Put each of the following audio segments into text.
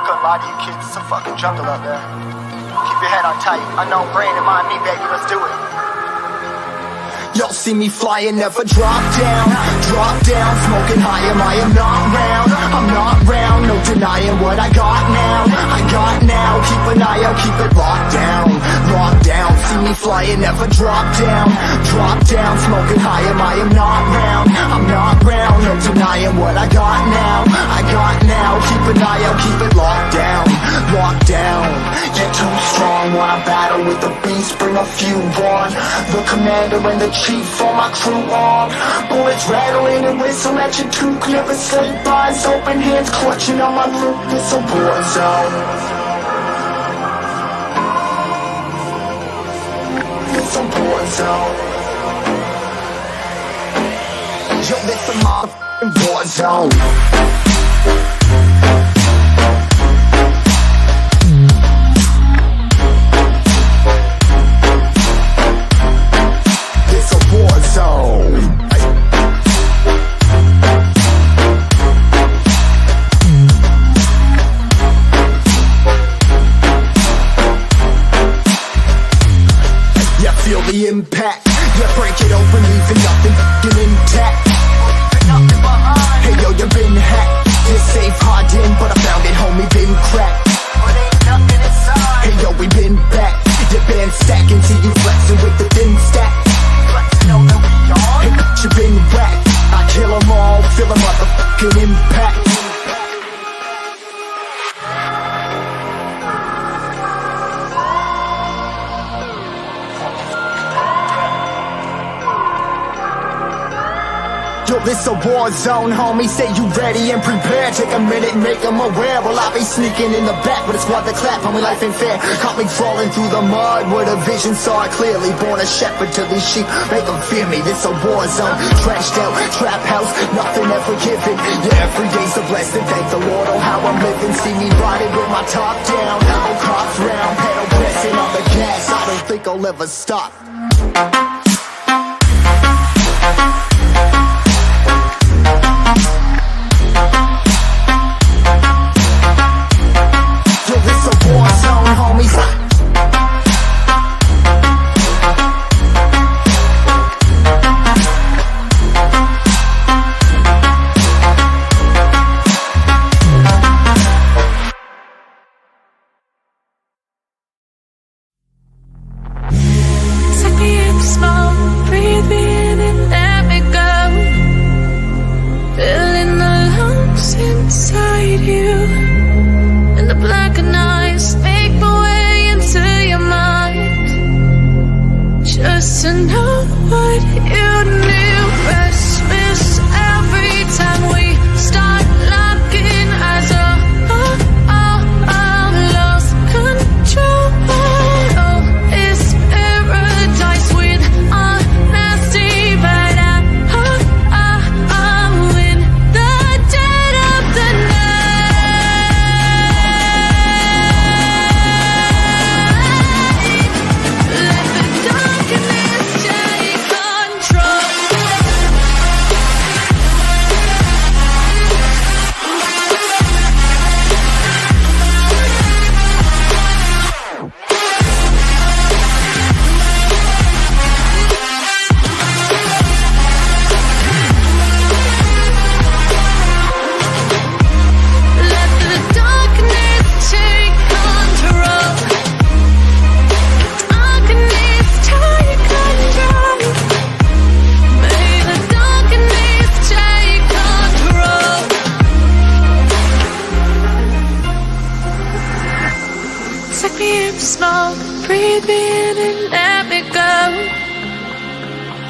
not gonna lie to you kids, it's a fucking jungle out there. Keep your head on tight. Unknown brain and mind me, baby, let's do it. Y'all see me flying, never drop down, smoking high, I am not round, I'm not round, no denying what I got now, keep an eye out, keep it locked down, see me flying, never drop down, smoking high, I am not round, no denying what I got now, keep an eye out, keep it locked down, you're too strong, wanna battle with the beast, bring a few on, the commander and the chief on my crew on. Bullets rattling and whistle at your toque. Never sleep, eyes open, hands clutching on my loop. It's a war zone. It's a war zone. Yo, this a motherfucking war zone. The impact, yeah, break it open, leaving nothing intact. Hey yo, you been hacked. You're safe, hardened, but I found it, homie, been cracked. Hey yo, we been back. Your band stacking, see you flexing with the thin stack. Hey, you been whacked. I kill them all, feel a motherfucking impact. Yo, this a war zone, homie, say you ready and prepared. Take a minute, make them aware. Well, I be sneaking in the back, but it's squad the clap, homie, life ain't fair. Caught me crawling through the mud, where the vision saw it clearly. Born a shepherd to these sheep, make them fear me. This a war zone, trashed out, trap house, nothing ever given. Yeah, every day's a blessing, thank the Lord, oh how I'm living. See me riding with my top down, no cops round, pedal pressing on the gas. I don't think I'll ever stop.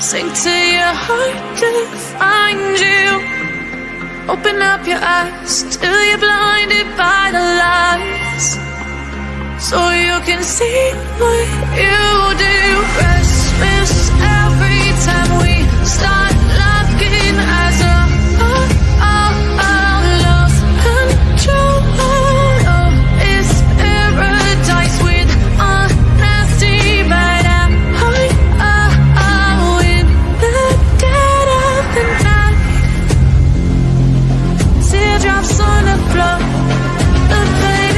Sink to your heart to find you. Open up your eyes till you're blinded by the lights, so you can see what you do. Restless every time we start looking as a lost control. Oh, it's paradise with honesty, but I'm in the dead of the night. Teardrops on the floor, the pain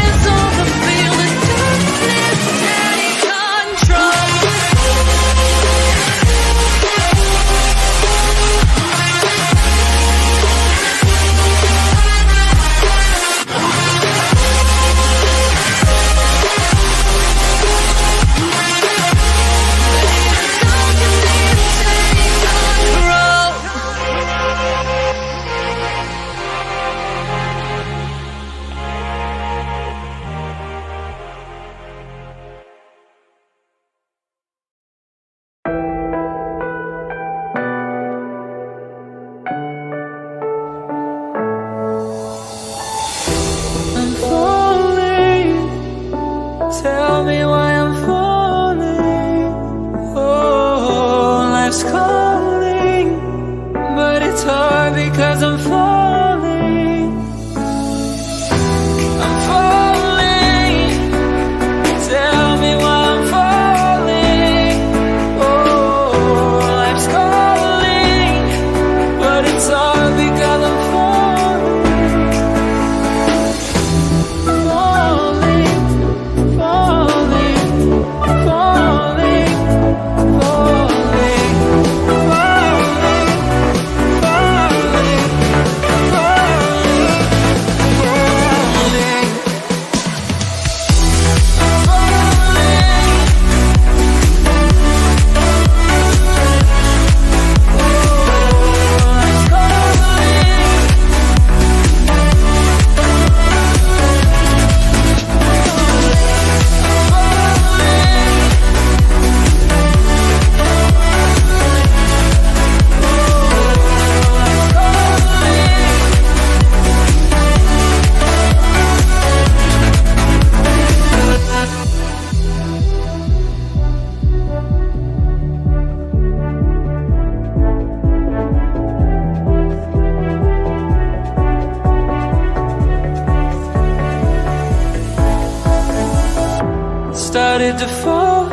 started to fall,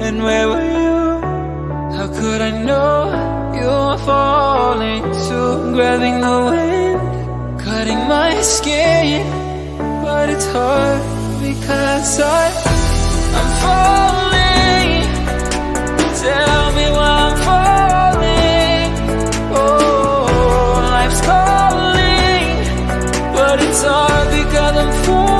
and where were you? How could I know you were falling too? Grabbing the wind, cutting my skin, but it's hard because I'm falling. Tell me why I'm falling. Oh, life's calling, but it's hard because I'm falling.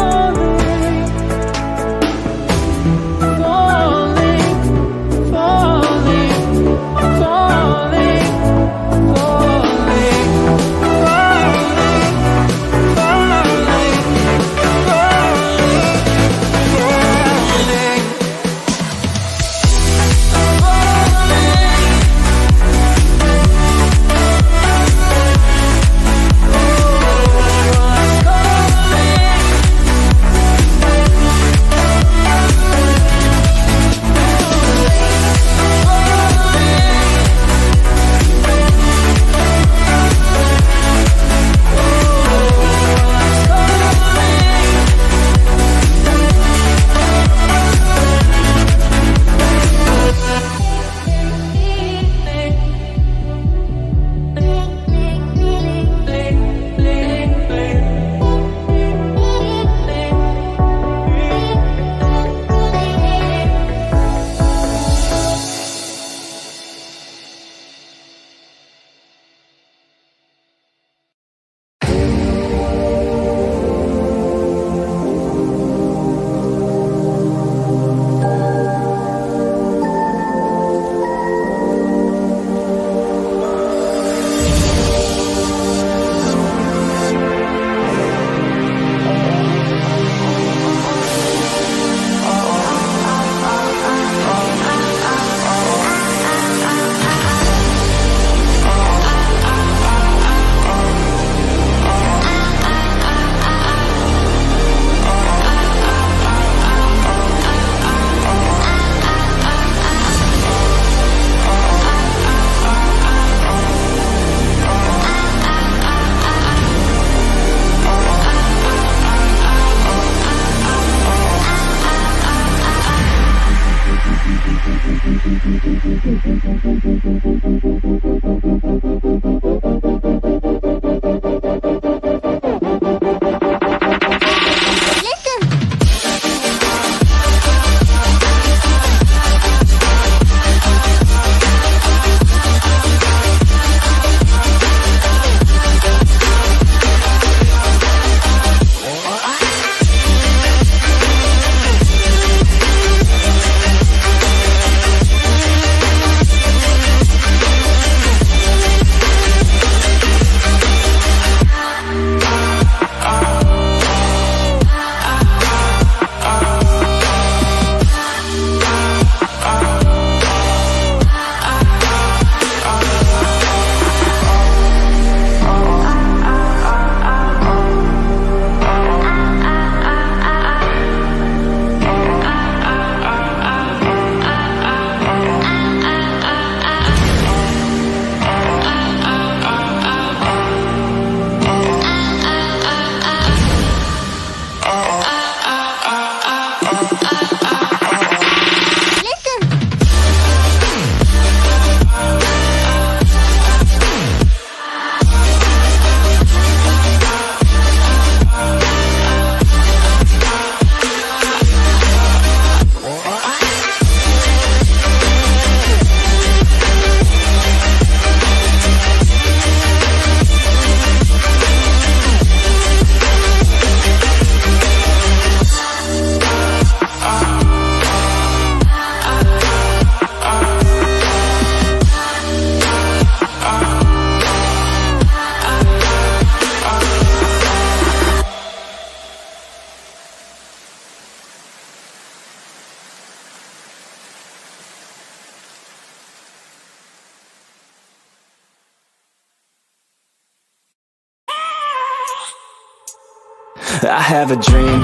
I have a dream,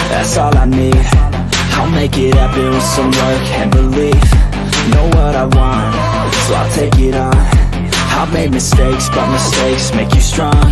that's all I need. I'll make it happen with some work and belief. Know what I want, so I'll take it on. I've made mistakes, but mistakes make you strong.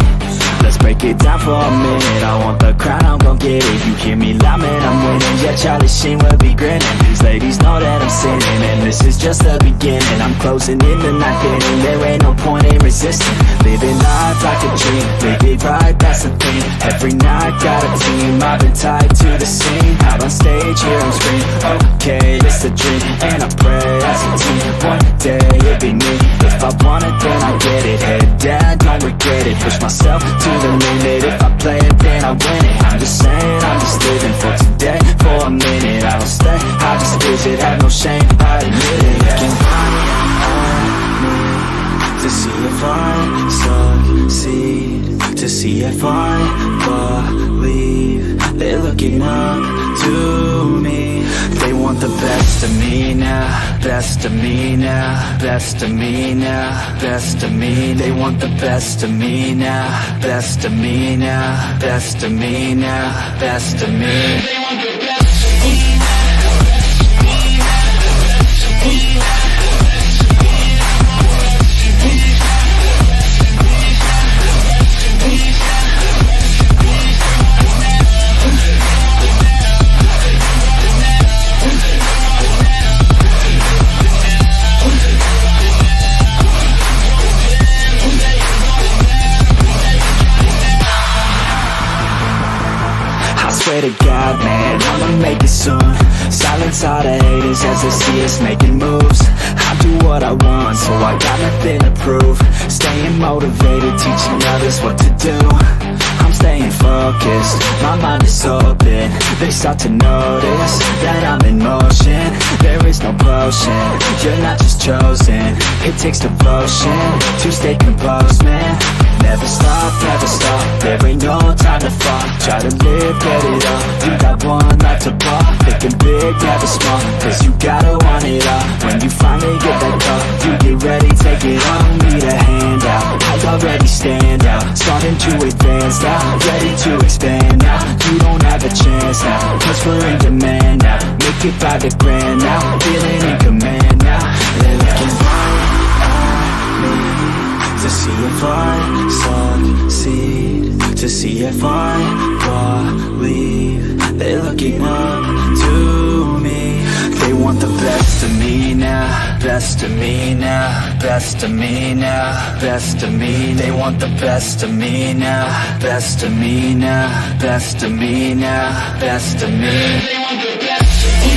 let's break it down for a minute. I want the crown, I'm gon' get it. You hear me loud, man, I'm winning. Yeah, Charlie Sheen will be grinning. These ladies know that I'm sinning, and this is just the beginning. I'm closing in the night inning. There ain't no point in resisting. Living life like a dream, live it right, that's the thing. Every night got a team, I've been tied to the scene. Out on stage, here I'm screaming, okay, it's a dream. And I pray as a team, one day it'll be me. If I want it, then I get it. Head down, don't regret it. Push myself to the limit. If I play it, then I win it. I'm just saying, I'm just living for today. For a minute, I don't stay, I just visit. Have no shame, I admit it. Looking right at me to see if I succeed, to see if I believe. They're looking up to me. They want the best of me now, best of me now, best of me now, best of me. They want the best of me now, best of me now, best of me now, best of me. They want the best of me. Swear to God, man, I'ma make it soon. Silence all the haters as they see us making moves. I do what I want, so I got nothing to prove. Staying motivated, teaching others what to do. I'm staying focused, my mind is open. They start to notice that I'm in motion. There is no potion, you're not just chosen. It takes devotion to stay composed, man. Never stop, there ain't no time to fall. Try to live, get it all. You got one life to ball. Thinking big, never small, cause you gotta want it all. When you finally get that call, you get ready, take it on. Need a handout, I already stand out. Starting to advance now, ready to expand now. You don't have a chance now, cause we're in demand now. Make it by the grand now, feeling in command now. They're looking right at me to see if I succeed, to see if I believe. They're looking up to me. They want the best of me now, best of me now, best of me now, best of me. They want the best of me now, best of me now, best of me now, best of me. They want the best of me.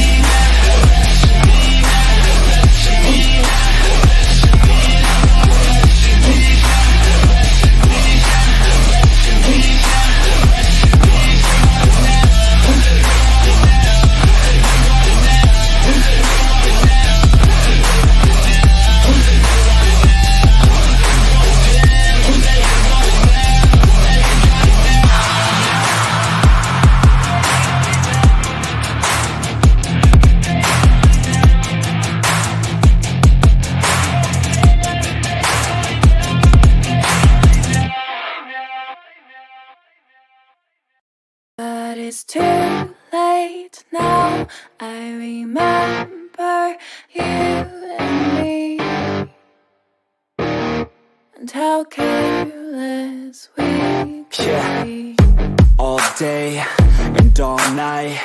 But it's too late now. I remember you and me, and how careless we could be. All day and all night,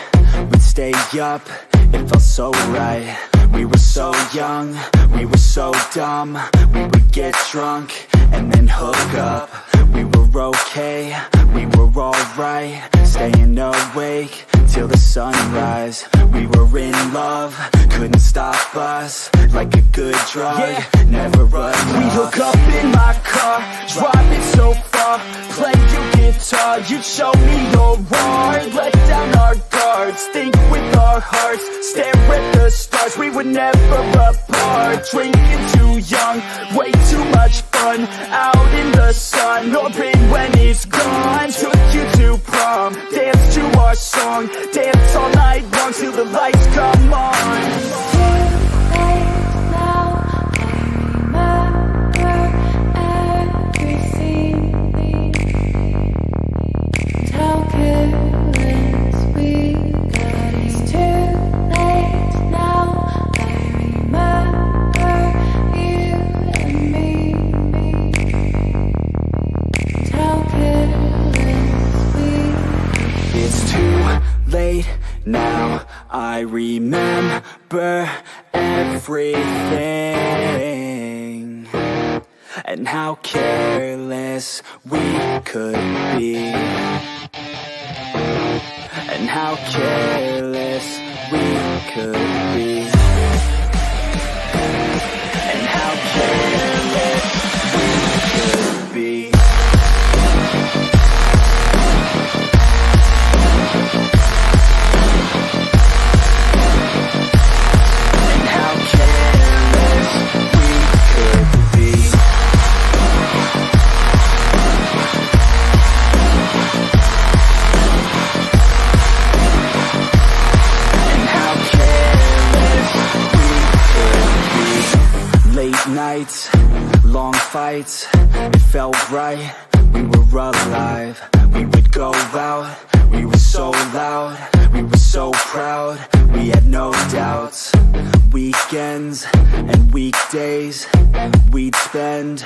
we'd stay up, it felt so right. We were so young, we were so dumb. We would get drunk and then hook up. We were okay, we were alright. Staying awake till the sunrise. We were in love, couldn't stop us. Like a good drug, never enough. We hook up in my car, driving so far. Play your guitar, you show me your art. Let down our guards, think with our hearts. Stare at the stars, we were never apart. Drinking too young, way too much fun. Out in the sun, or rain when it's gone. Took you to prom, dance to our song. Dance all night long till the lights come on. How could now I remember everything, and how careless we could be, and how careless we could be, and how careless we could be. Nights, long fights, it felt right, we were alive. We would go out, we were so loud, we were so proud, we had no doubts. Weekends and weekdays, we'd spend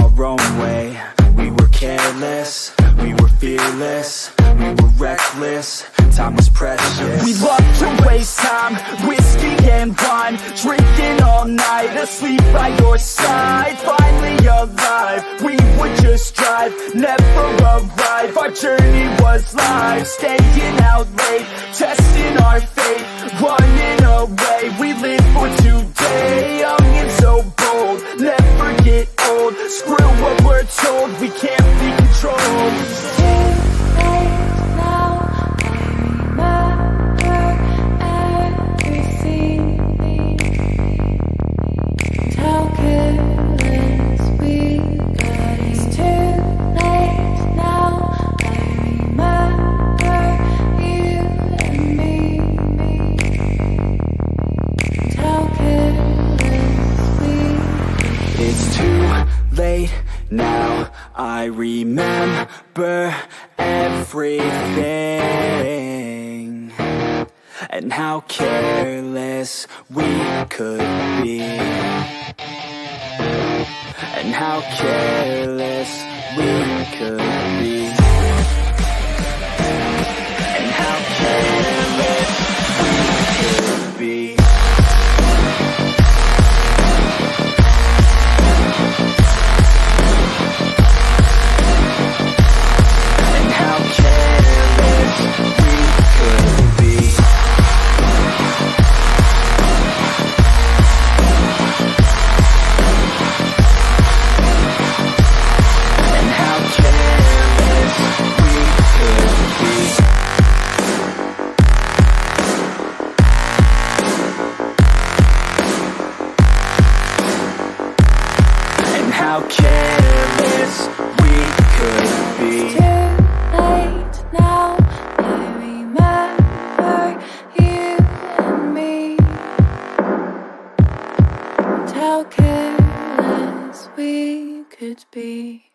our own way. We were careless, we were fearless, we were reckless, time was precious. We loved to waste time, whiskey and wine, drinking all night, asleep by your side. Finally alive, we would just drive, never arrive. Our journey was live, staying out late, testing our fate, running away. We live for today, young and so bold, never get old. Screw what we're told, we can't be controlled. Now I remember everything, and how careless we could be, and how careless we could be, and how careless we could be. How careless we could be. It's too late now, I remember you and me, and how careless we could be.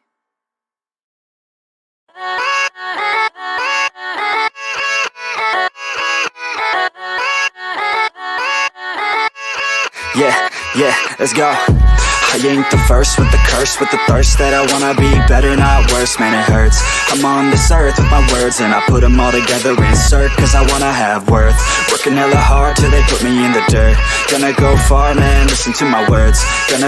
Yeah, let's go. I ain't the first with the curse, with the thirst that I wanna be better, not worse, man it hurts. I'm on this earth with my words and I put them all together, insert, cause I wanna have worth. Working hella hard till they put me in the dirt. Gonna go far, man, listen to my words. Gonna